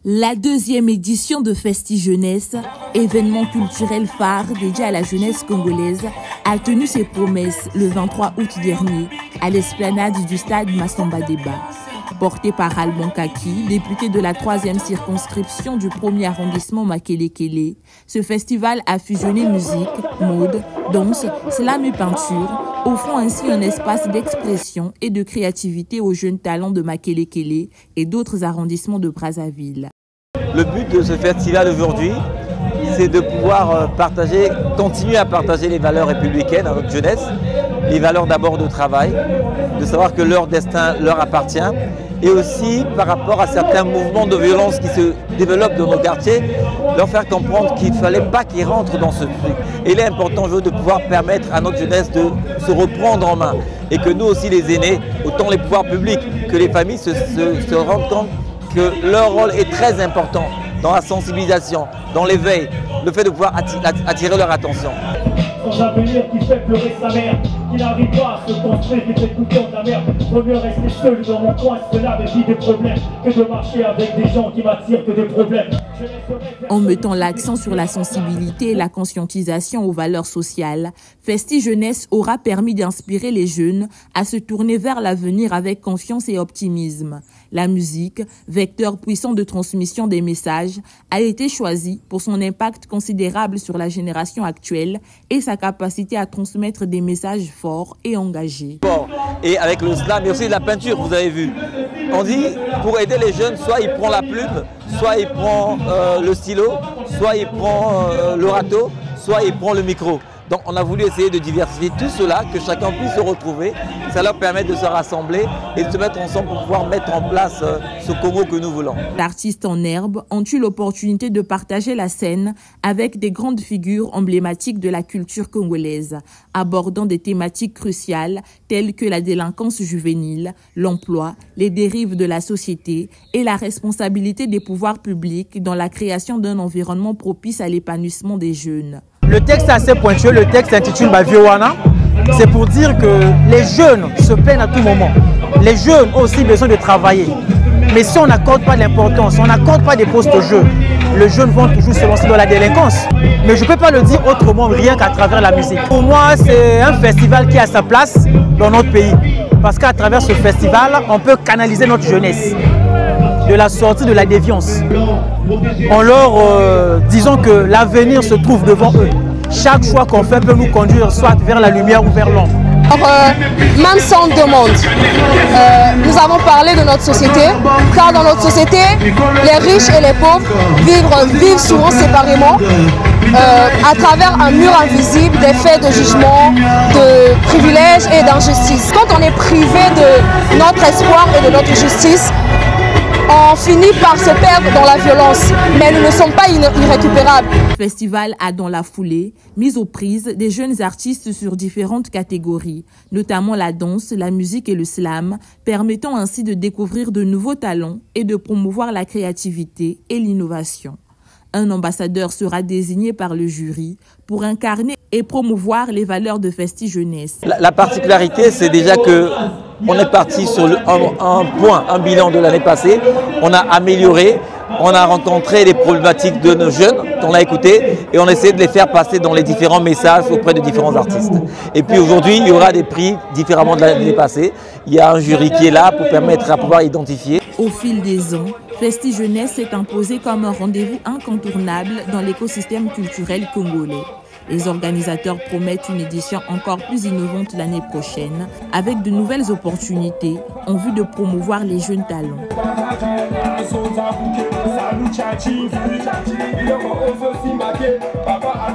La deuxième édition de Festi Jeunesse, événement culturel phare dédié à la jeunesse congolaise, a tenu ses promesses le 23 août dernier à l'esplanade du stade Massamba Débat. Porté par Alban Kaki, député de la 3e circonscription du 1er arrondissement Makelekele, ce festival a fusionné musique, mode, danse, slam et peinture, offrant ainsi un espace d'expression et de créativité aux jeunes talents de Makelekele et d'autres arrondissements de Brazzaville. Le but de ce festival aujourd'hui, c'est de pouvoir continuer à partager les valeurs républicaines à notre jeunesse, les valeurs d'abord de travail, de savoir que leur destin leur appartient, et aussi par rapport à certains mouvements de violence qui se développent dans nos quartiers, leur faire comprendre qu'il ne fallait pas qu'ils rentrent dans ce truc. Et il est important de pouvoir permettre à notre jeunesse de se reprendre en main, et que nous aussi les aînés, autant les pouvoirs publics que les familles se rendent compte que leur rôle est très important dans la sensibilisation, dans l'éveil, le fait de pouvoir attirer leur attention. Son avenir qui fait pleurer sa mère, qui n'arrive pas à se construire, qui fait tout le temps de la merde. Vaut mieux rester seul dans mon coin, se là avec des problèmes, que de marcher avec des gens qui m'attirent que des problèmes. En mettant l'accent sur la sensibilité et la conscientisation aux valeurs sociales, Festi Jeunesse aura permis d'inspirer les jeunes à se tourner vers l'avenir avec confiance et optimisme. La musique, vecteur puissant de transmission des messages, a été choisie pour son impact considérable sur la génération actuelle et sa capacité à transmettre des messages forts et engagés. Et avec le slam, mais aussi de la peinture, vous avez vu. On dit, pour aider les jeunes, soit il prend la plume, soit il prend le stylo, soit il prend le râteau, soit il prend le micro. Donc on a voulu essayer de diversifier tout cela, que chacun puisse se retrouver. Ça leur permet de se rassembler et de se mettre ensemble pour pouvoir mettre en place ce Congo que nous voulons. Les artistes en herbe ont eu l'opportunité de partager la scène avec des grandes figures emblématiques de la culture congolaise, abordant des thématiques cruciales telles que la délinquance juvénile, l'emploi, les dérives de la société et la responsabilité des pouvoirs publics dans la création d'un environnement propice à l'épanouissement des jeunes. Le texte est assez pointueux, le texte s'intitule Baviowana. C'est pour dire que les jeunes se plaignent à tout moment. Les jeunes ont aussi besoin de travailler. Mais si on n'accorde pas l'importance, on n'accorde pas des postes aux jeunes, les jeunes vont toujours se lancer dans la délinquance. Mais je ne peux pas le dire autrement, rien qu'à travers la musique. Pour moi, c'est un festival qui a sa place dans notre pays. Parce qu'à travers ce festival, on peut canaliser notre jeunesse de la sortie de la déviance. En leur disant que l'avenir se trouve devant eux. Chaque choix qu'on fait peut nous conduire soit vers la lumière ou vers l'ombre. Même sans demande, nous avons parlé de notre société, car dans notre société, les riches et les pauvres vivent souvent séparément, à travers un mur invisible des faits de jugement, de privilèges et d'injustice. Quand on est privé de notre espoir et de notre justice, on finit par se perdre dans la violence, mais nous ne sommes pas irrécupérables. Le festival a dans la foulée mis aux prises des jeunes artistes sur différentes catégories, notamment la danse, la musique et le slam, permettant ainsi de découvrir de nouveaux talents et de promouvoir la créativité et l'innovation. Un ambassadeur sera désigné par le jury pour incarner et promouvoir les valeurs de Festi Jeunesse. La particularité, c'est déjà que on est parti sur un bilan de l'année passée. On a amélioré, on a rencontré les problématiques de nos jeunes, qu'on a écouté, et on a essayé de les faire passer dans les différents messages auprès de différents artistes. Et puis aujourd'hui, il y aura des prix différemment de l'année passée. Il y a un jury qui est là pour permettre à pouvoir identifier. Au fil des ans, Festi Jeunesse s'est imposé comme un rendez-vous incontournable dans l'écosystème culturel congolais. Les organisateurs promettent une édition encore plus innovante l'année prochaine, avec de nouvelles opportunités en vue de promouvoir les jeunes talents. Papa